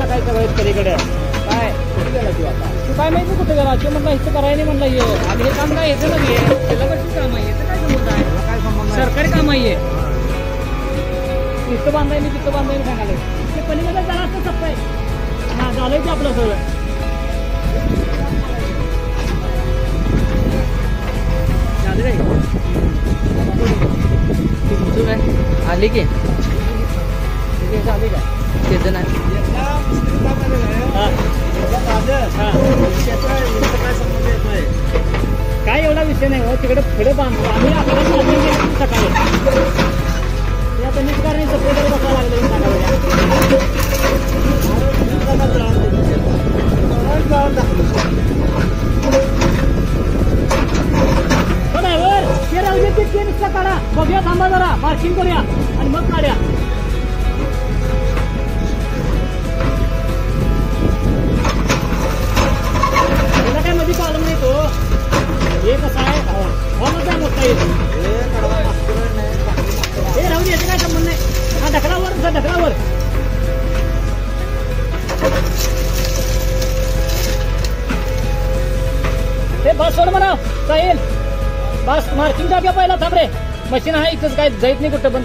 काय सगळं पलीकडे काय कुठे गेला तू आता? तू काय माहिती कुठे गेला? तू म्हणला इथं करायला नाही म्हणला ये. आणि हे काम काय येतं नाही सिलेबसच काम आहे. याचं काय संबंध आहे? काय संबंध? सरकारी काम आहे. इथं बांधाय मी तिथं बांधाय सांगाले ते पलीकडे जरा असं सप्प आहे. हा झालंय ते आपलं सगळं. झालं काय तुमचं काय आली की झाली का त्याचं नाही काय एवढा विषय नाही हो. तिकडे पुढे बांधतो आम्ही आपल्याला सकाळी आता निष्कारणी सप्रेटर बसायला लागलं ड्रायव्हर ते राहू दे ते निष्ठा काढा बघूया थांबा जरा पार्किंग करूया आणि मग काढ्या. त्याला काय मध्ये पालन नाही तो हे कसं आहे हॉलच आहे मोठा येतो हे राहू दे याचं काय संबंध नाही. हा ढकलावर ढकलावर हे बस सोड म्हणा चालेल बस मार्किंग टाक्या पहिला थांब रे मशीन आहे इथंच काय जायत नाही कुठं पण